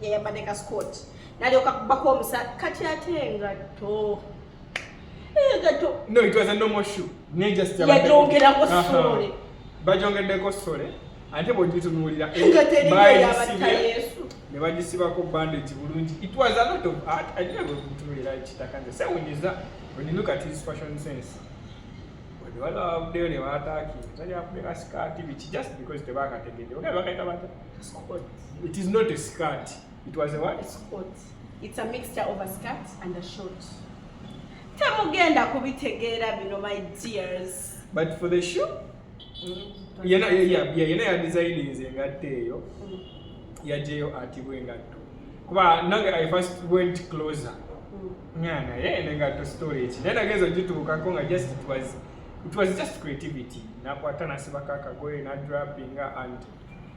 yayambadde kaskot. Nalyoka kubako omusa kati ate engatto. No, it was a normal shoe. Ne just yajongera sole. Bajongeddeko sole. Ate bw'ogitunuulira Yesu. Ne bagisibako bandage bulungi. It was a lot of art. I didn't go kutunuulira kitaka nze. So when you look at his fashion sense, when you love there ne baataaki, tali afudde skirt which just because tebakategedde. Okay, bakaita bata skirt. It is not a skirt. It was a what? A skirt. It's a mixture of a skirt and a short. Temugenda kubitegeera bino, my dears. But for the shoe, yena designing engatto eyo yajeyo atibwa engatto kuba nange I first went closer nyana engatto storage nena gezo gituukako nga just it was just creativity nakwata nasibaka akagoye na dropping and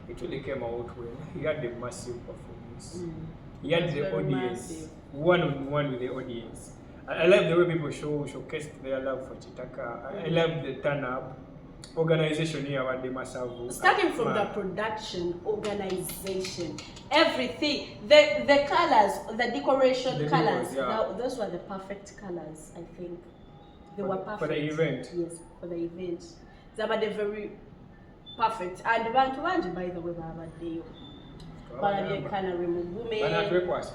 it really came out well. He had a massive performance. He had the audience one-on-one with the audience. I love the way people showcased their love for Chitaka. I love the turn-up organization here at the Masavu. Starting from the production, organization, everything, the colors, the decoration colors, those were the perfect colors, I think. They were perfect. For the event? Yes, for the event. They were very perfect. And bantu banji, by the way, babaddeyo. Balabye mugume. Banatwekwasa.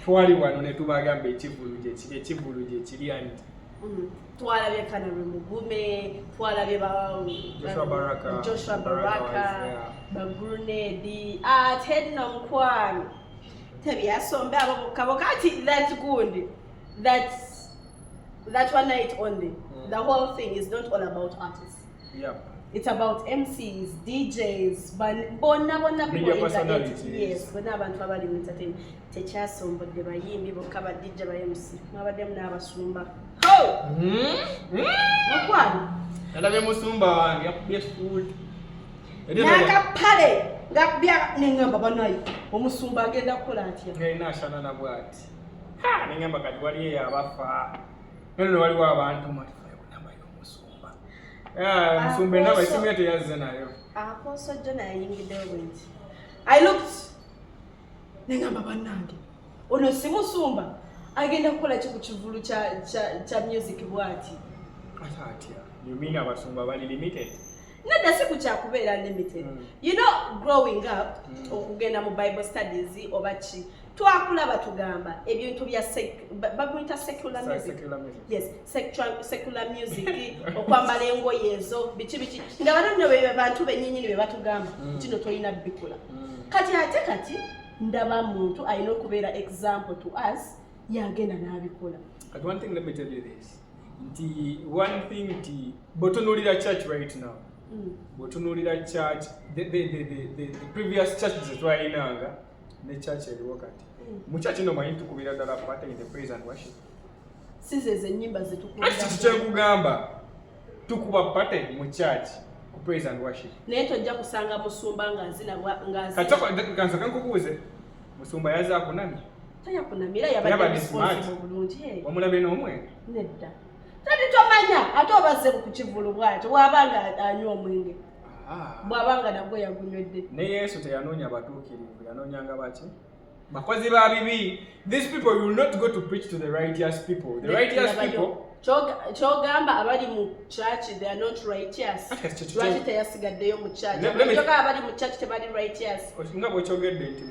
Twali wano ne tubagamba ekivulu gye kiri and twalabye mugume, twalabye Joshua Baraka, Bagurnedi, ate nno mukwano. Tebyasombe abo bokka kati that's good. That one night only. The whole thing is not all about artists. Yeah. It's about MCs, DJs, bonna media people personalities. Yes, bonna abantu abali mu entertainment. Tekyasombodde bayimbi bokka ba DJ ba MC. Mwabaddemu n'abasumba. Ho! Mukwano. Alabye musumba wange yakubye food. Nakapale ngakubya nengamba banayi. Omusumba agenda kukola atya? Ngayina ashana na bwati. Ha! Nengamba kati waliyo abafa. Nno waliwo abantu matifayo kunamba y'omusumba. Musumba endaba esimu ye teyazze nayo. Apostle John ayingiddeyo bwenti. I looked. Nengamba bannange. Ono si musumba. Agenda kukola ki ku kivulu kya music bwati. Atya. You mean abasumba bali limited? Nedda si kukyakubeera limited. You know, growing up, okugenda mu Bible studies oba ki, twakulaba tugamba ebintu bya babuyita secular music. Yes, secular music, okwambala engoye ezo, biki. Nga bano be bantu bennyini be batugamba, kino tolina bikula. Kati ndaba muntu alina okubeera example to us, yagenda n'abikola. But one thing, let me tell you this. Botunulira church right now. Botunulira church, the previous churches twayinanga ne church eriwo kati. Mu church no manyi tukubira ddala part in the praise and worship. Sizeze ennyimba zetukubira. Kyekugamba tukuba part mu church ku praise and worship. Naye tojja kusanga musumba ng'azina. Kansoka nkubuuze, musumba yazze akunamya? Tayakunamira yabadde responsible bulungi. Omulabe n'omwe? Nedda. Tadi tomanya ate obazze ku kivulu bw'atyo bw'abanga anywa omwenge. Bw'abanga nabwo yagunywedde. Ne Yesu teyanoonya batuukirivu, yanoonyanga baki? Bakozi ba bibi. These people, you will not go to preach to the righteous people. The righteous people. Kyogamba abali mu church, they are not righteous. Lwaki teyasigaddeyo mu church? Kyogamba abali mu church tebali righteous. Nga bw'okyogedde nti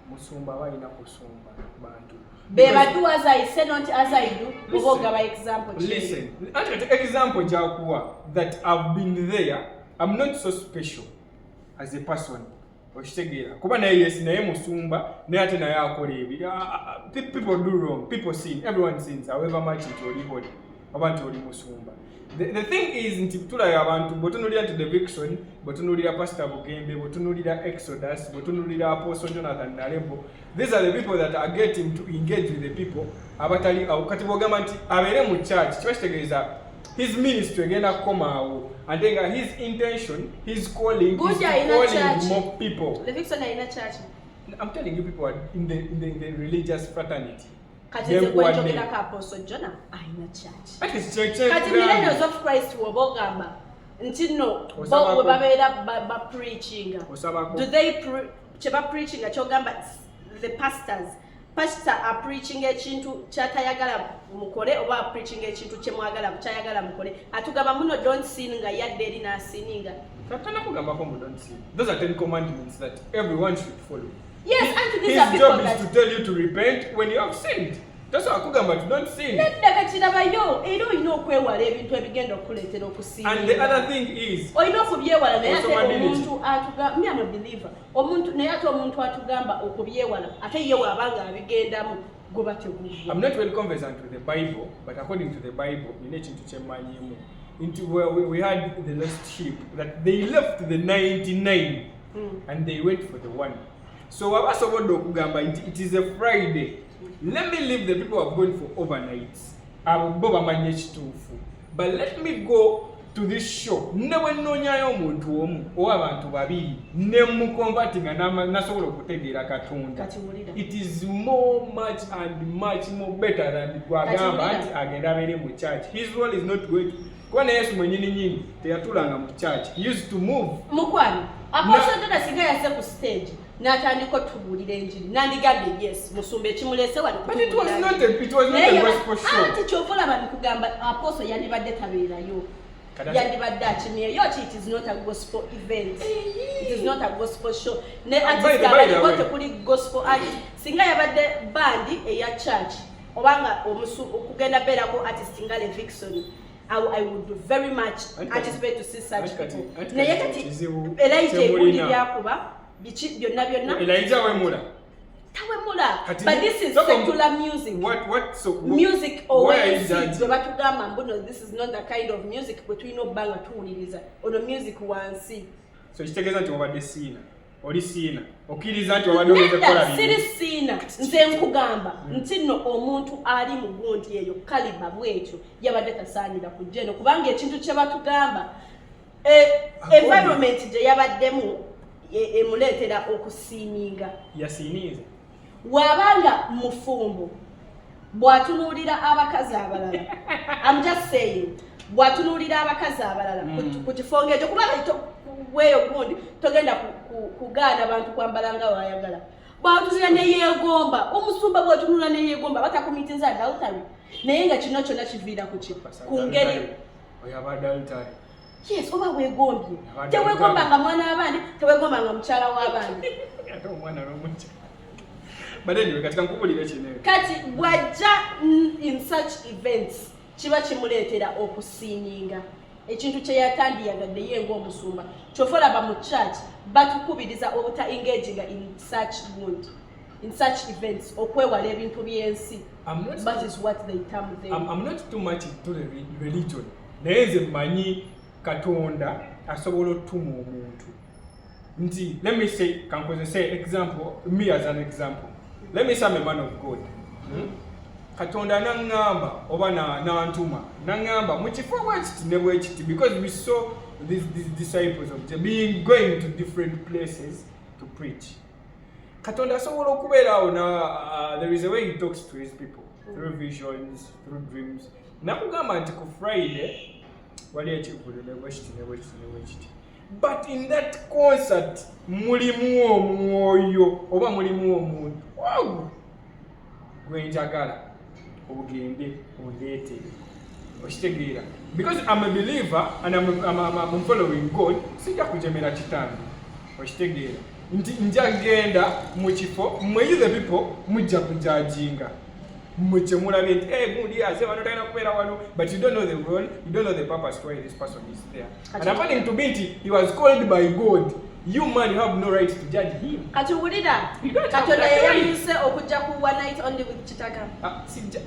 musumba balina kusumba bantu. Beba do as I say, not as I do. Listen, example jakuwa that I've been there. I'm not so special as a person. Oshtegera. Kuba na yes na musumba, na ate na yakola ebi. People do wrong. People sin. Everyone sins. However much it oli body. Abantu oli musumba. The thing is nti tula abantu botunulira to the Vixen, botunulira Pastor Bugembe, botunulira Exodus, botunulira Apostle Jonathan Nalebo. These are the people that are getting to engage with the people. Abatali kati bogamba nti abere mu church. Kibashitegeeza his ministry agenda kukoma and then his intention, his calling is Guja in a calling church. more people. The Vixen in a church. I'm telling you, people are in the religious fraternity. Kati nze kwetogera ka Apostle Jonah ayina church. That is church. Kati millennials of Christ wobogamba nti no bo babeera ba preaching. Do they cheba preaching kyogamba the pastors are preaching ekintu kyatayagala mukole oba preaching ekintu kyemwagala kyayagala mukole atugamba muno don't sin nga yadde eri nasininga. Tatana kugamba ko don't sin. Those are 10 commandments that everyone should follow. Yes, and these are his people job is to tell you to repent when you have sinned. That's why akugamba to don't sin. Nedda kirabayo era olina okwewala ebintu ebigenda okuleetera okusinga. And the other thing is olina okubyewala naye ate omuntu atugamba me am a believer omuntu naye ate omuntu atugamba okubyewala ate ye waabanga abigendamu goba teguvva. I'm not well conversant with the Bible, but according to the Bible in ekintu kyemmanyimu into where we had the lost sheep that they left the 99 and they went for the one. So wabasobodde okugamba it is a Friday. Let me leave the people who have gone for overnights. Abo bamanyi ekituufu. But let me go to this shop. Ne bwe nnoonyayo omuntu omu oba abantu babiri ne mukonvatinga nasobola okutegeera Katonda. It is much more better than gwagamba nti agenda abeere mu church. His role is not going to kuba ne Yesu mwennyini nyini teyatulanga mu church. He used to move. Mukwano Apostle Jonah singa yase ku stage n'atandika otubuulira enjiri nandigambye yes musumba ekimulese wali but it was not a gospel show. Anti kyovula bani kugamba Apostle yandibadde tabeerayo yandibadde akimyeyo it is not a gospel event. It is not a gospel show. Ne artist abaliko tekuli gospel artist singa yabadde bandi eya church obanga okugenda beerako artist nga Le Vixen I would very much anticipate to see such people. Naye kati Elijah ebuli byakuba byonna Elijah wemula. Tawemula. But this is secular music. Music always batugamba mbuno this is not the kind of music between obanga tuwuliriza ono music wansi. So kitegeeza nti wabadde siina. Oli siina. Okkiriza nti wabadde okola bino. Siri siina. Nze nkugamba nti nno omuntu ali mu gundi eyo kaliba bwekyo yabadde tasaanira kujja eno kubanga ekintu kye batugamba environment gye yabaddemu emuleetera okusiiminga. Yasiinize. Wabanga mufumbo bwatunuulira abakazi abalala. I'm just saying bwatunuulira abakazi abalala ku kifo ng'ekyo kubanga weeyo gundi togenda kugaana abantu kwambala nga waayagala. Bwatunuulira ne yeegomba omusumba bwatunuulira ne yeegomba batakumitinza adultery naye nga kino kyonna kiviira ku ki ku ngeri oyaba adultery. Yes, oba weegombye teweegombanga mwana w'abandi teweegombanga mukyala w'abandi. Ate omwana n'omukyala. But anyway, katika nkubulira kino. Kati bwajja in such events kiba kimuleetera okusiininga ekintu kye yatandiyagadde ye ng'omusumba kyofolaba mu church batukubiriza obuta engaging in such events okwewala ebintu by'ensi. That is what they term them. I'm not too much into the religion. Naye nze mmanyi Katonda asobola otuma omuntu nti let me say example me as an example. Let me say I'm a man of God. Katonda nangamba oba nantuma nangamba mukifo bwekiti ne bwekiti because we saw these disciples of Jesus being going to different places to preach. Katonda asobola okubeerawo na there is a way he talks to his people through visions, through dreams. Nakugamba nti ku Friday wali ekivulu ne bwekiti. But in that concert mulimu omwoyo oba mulimu omuntu gwenjagala ogende ondeete okitegeera because I'm a believer and I'm following God sijja kujemera kitange okitegeera nti njagenda mu kifo mmwe the people mujja kujajinga muche mulabye nti gundi ase bano talina kubeera wano but you don't know the role, you don't know the purpose why this person is there. And according to Binti, he was called by God. You man, you have no right to judge him. Katuwulira Katonda yeyamuyise okujja ku one night only with Chitaga.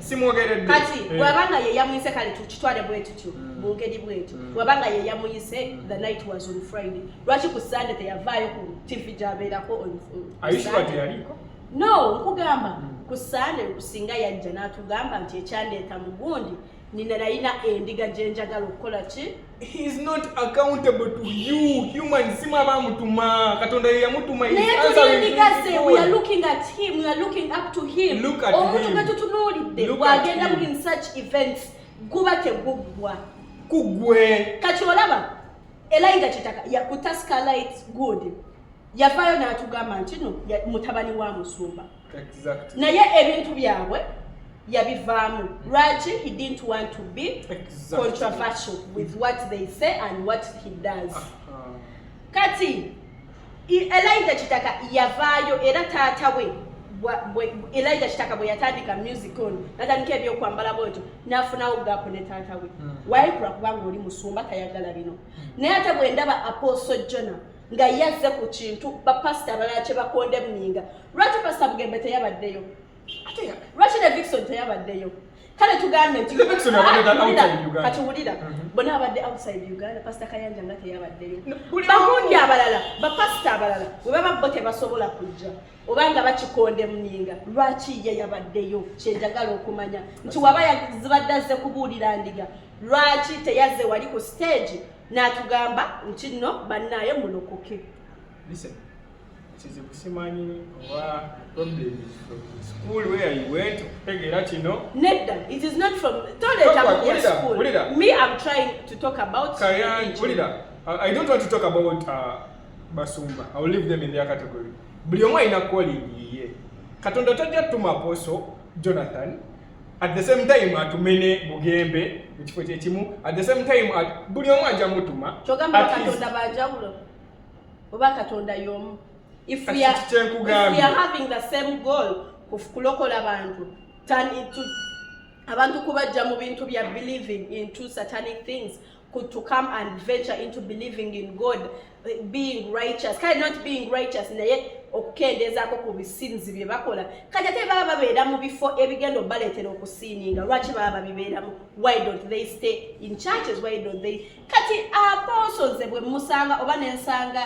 Simwogeredde. Kati bwabanga yeyamuyise kale tukitwale bwe tutyo mu ngeri bwetu bwabanga yeyamuyise the night was on Friday. Lwaki ku Sunday teyavaayo ku TV gyabeerako on Friday yaliko? No, nkugamba ku Sunday singa yajja n'atugamba nti ekyandeeta mu gundi nina nalina endiga gye njagala okukola ki. He is not accountable to you. Human sima bamutuma. Katonda yamutuma. Naye tuli endiga ze, we are looking at him, we are looking up to him. Look at him. Omuntu gwe tutunuulidde bw'agenda in such events guba teguggwa. Kugwe. Kati olaba Elijah Kitaka yakuta Scarlet Good yavaayo n'atugamba nti no mutabani wa musumba. Exactly. Naye ebintu byabwe yabivaamu. Lwaki? He didn't want to be controversial with what they say and what he does. Kati Elijah Kitaka yavaayo era taata we Elijah Kitaka bwe yatandika music on natandika ebyokwambala bwetyo n'afunawo gapo ne taata we waayikula kubanga oli musumba tayagala lino. Naye ate bwe ndaba Apostle Jonah nga yazze ku kintu bapasita abalala kye bakonde muninga. Lwaki pasita Bugembe teyabaddeyo? Lwaki ne Vixen teyabaddeyo? Kale tugambe nti katuwulira bonna abadde outside Uganda, pasita Kayanja nga teyabaddeyo. Bagundi abalala bapasita abalala bwe baba bo tebasobola kujja obanga bakikonde muninga. Lwaki ye yabaddeyo? Kyenjagala okumanya nti waba yazibadde azze kubuulira ndiga lwaki teyazze wali ku stage n'atugamba nti nno bannaaye mulokoke. Listen, it is Kusimani or problem is from the school where you went. Nedda, it is not from school. Me, I'm trying to talk about Kayan. I don't want to talk about Basumba. I will leave them in their category. Blioma ina calling ye. Katonda tajja tuma Apostle Jonathan. At the same time atumene Bugembe ekifo chimu. At the same time at Blioma ajamutuma. Chogamba Katonda banjawulo. Oba Katonda yomu. If we are having the same goal of kulokola abantu, turn into abantu kubajja mu bintu bya believing into satanic things, could to come and venture into believing in God, being righteous. Kind not being righteous naye okukendezaako ku bisinzi bye bakola. Kati ate baba babeera mu bifo ebigenda obaleetera okusiininga. Lwaki baba babibeeramu? Why don't they stay in churches? Why don't they? Kati apostles bwe musanga oba nensanga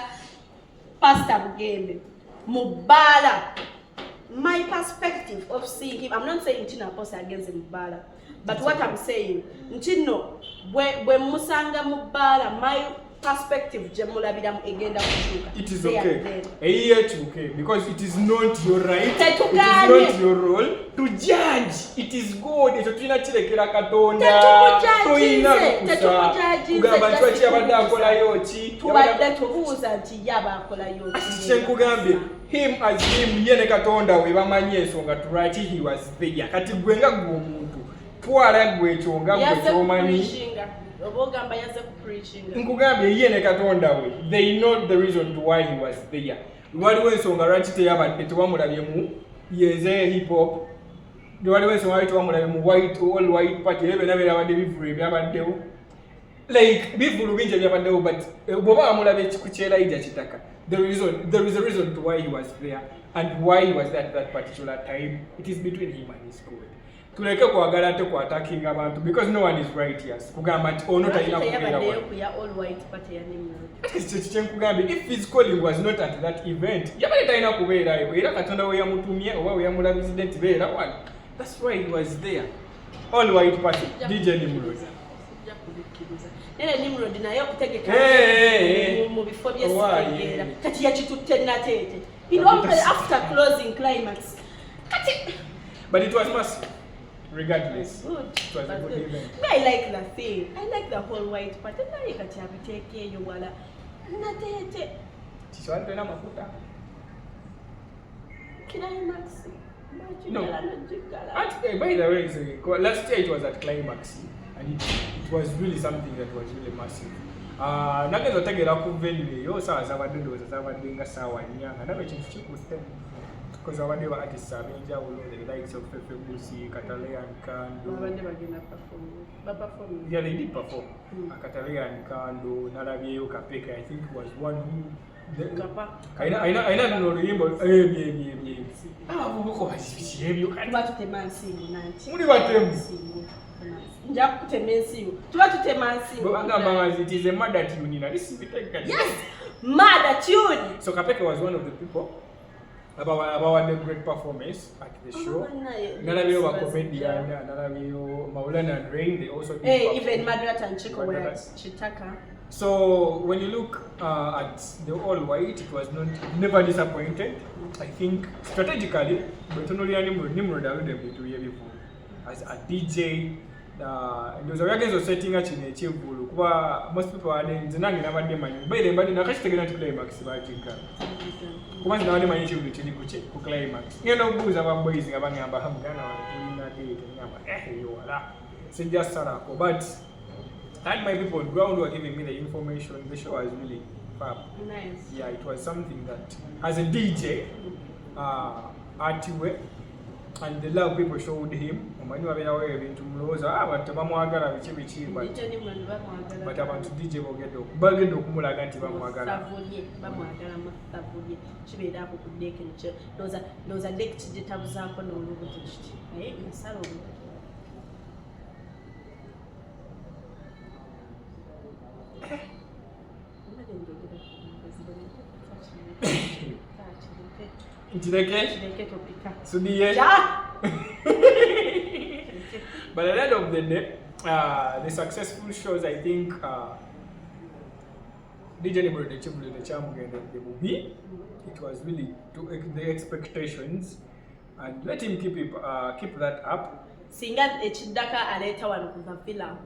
Pastor Bugembe Mubala. My perspective of seeing him, I'm not saying Ntina Apostle against Mubala, but what I'm saying, Ntino, when Musanga Mubala, my perspective, Jemulabidam again. It is okay. It's okay because it is not your right. It is not your role to judge. It is God. It's a Katonda. Him as him yene Katonda we bamanye ensonga lwaki he was there. Kati gwenga gwomuntu. Twala gwe kyonga gwe kyomanyi. Obogamba yaze ku preaching. Nkugambye yene Katonda we. They know the reason to why he was there. Waliwo ensonga lwaki teyabadde tewamulabye mu yeze hip hop. Waliwo ensonga lwaki tewamulabye mu all white party ebyo nabyo abadde bivulu ebyabaddewo. Like bivulu bingi ebyabaddewo but bw'oba amulabye ku Elijah Kitaka. There is a reason to why he was there and why he was there at that particular time. It is between him and his God. Tuleke kwagala ate ku attacking abantu because no one is right here. Kugamba nti ono talina kubeera wa. If his calling was not at that event, yabadde talina kubeerayo era Katonda we yamutumye oba we yamulabizidde nti beera wano. That's why he was there. All white party. DJ Nimrod. Nene Nimrod naye okutegeka mu bifo by'esitegeera kati yakitutte nateete after closing climax kati but it was massive regardless. Good. It was a good event. I like the thing. I like the whole white part. Naye kati abiteekeeyo wala nateete kiswali na mafuta climax. No. By the way, last year it was at climax. And it was really something that was really massive. Nageza tegera ku venue yo sawa zabadde ndoza zabadde nga sawa nyanga nabe kintu kikutte because abadde ba artists ab'enjawulo the likes of Fefe Busi, Kataleya Nkando abadde bagenda perform. Yeah, they did perform. Kataleya Nkando nalabyeyo Kapeka, I think was one who aina no luyimbo ebye abuko basibisi ebyo kati batutema nsingo nanti muli batemu nja kutema ensingo tuba tutema nsingo bagamba it is a murder tune. This is the yes, murder tune. So Kapeka was one of the people about the great performance at the show. Nalabiyo wa comedian, Nalabiyo Maulana and Rain, they also did even Madrat and Chico were Chitaka. So when you look at the all white, it was never disappointed. I think strategically, but only Nimrod as a DJ. Those are setting a chin. Most people are in the Nang never demanding. By the body, Nakash taken to climax about Jinka. Once now, the money to the climax. You know, booze about boys in Abangamba Hamgana, doing that day, you are. So just Sarako. But and my people on ground were giving me the information. The show was really fab. Nice. Yeah, it was something that, as a DJ, Artiwe, and the love people showed him. But abantu DJ bagenda okumulaga nti bamwagala kibeera ako ku deck ndowooza deck kigitabuzaako n'olubuto kiti naye nsala olubuto kireke topika Sudiye. But at the end of the day, the successful shows, I think, DJ Nimrod achieved the charm again the movie. It was really to the expectations, and let him keep that up. Singa ekiddaka aleeta wano kuva villa.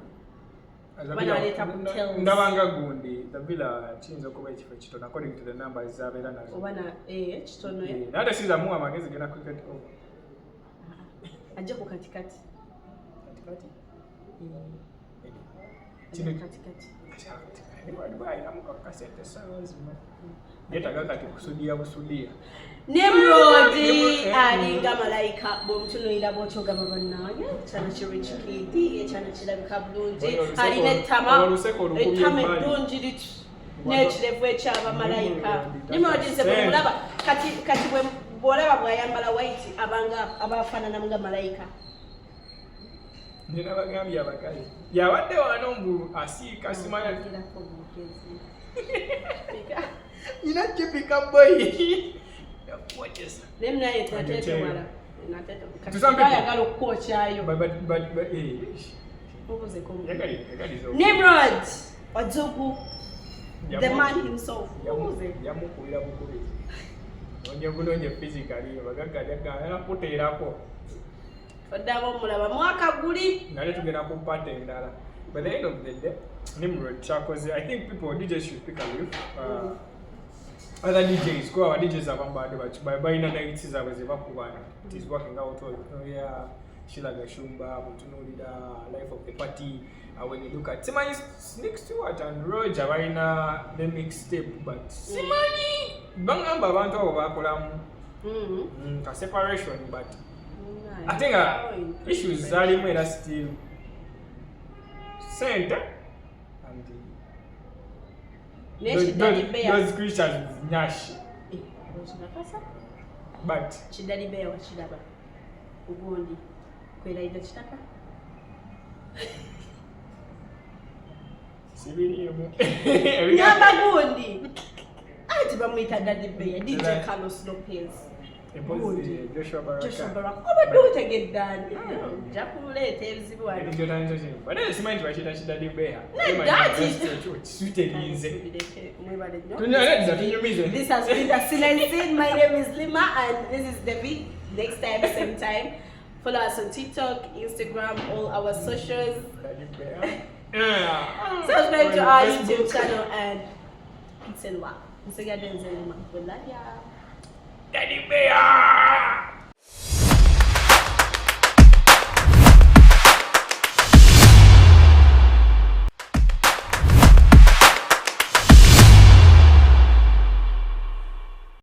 Ndabanga gundi the villa kiyinza okuba ekifo kitono according to the numbers zabeera nazo. Obana kitono nate sizamu amagezi gena cricket over. Ajja ku katikati. Kino katikati. Nimrod alinga malayika bw'omutunuulira bw'otogaba bannaaye ekyana kirikikidi ekyana kirabika bulungi alina ettama eddungi n'ekirevu eky'abamalayika. Nimrod nze bwemulaba kati bw'olaba bw'ayambala white abafaananamu nga malayika. Nina bagambye abakazi yabadde wano mbu asiika simanya nina kipika boy yakuwachesa them naye tatete wala ayagala okukokyayo Nimrod Wazugu the man himself yamukubira bukubiri onye physically bagagga yanakuteerako Odabo mulaba mwaka guli nale tugenda ku part endala. By the end of the day, Nimrod Chakoze, I think DJs should pick a leaf. Other DJs, go our DJs are by buying a night is it is working out. Yeah, Sheila Gashumba, Mutunolida, Life of the Party. When you look at Simani Sneak Stewart and Roger Vaina, the mixtape, but Simani Bangamba Banto Bakolam a separation, but I think issues are made us still center and those creatures Nash. But Chidali Bear or Chidaba Ugondi Quella the Chitaka Yabagundi I didn't meet Daddy Bear, DJ Carlos Lopez. Joshua Baraka. What do it get done? Japule tells you what. But then it's mind why she did bear. That is suited easy. This has been the Silence. My name is Lima and this is David. Next time, same time. Follow us on TikTok, Instagram, all our socials. Subscribe to our YouTube channel and it's in what? It's a Lima. We love ya. Daddy Bear!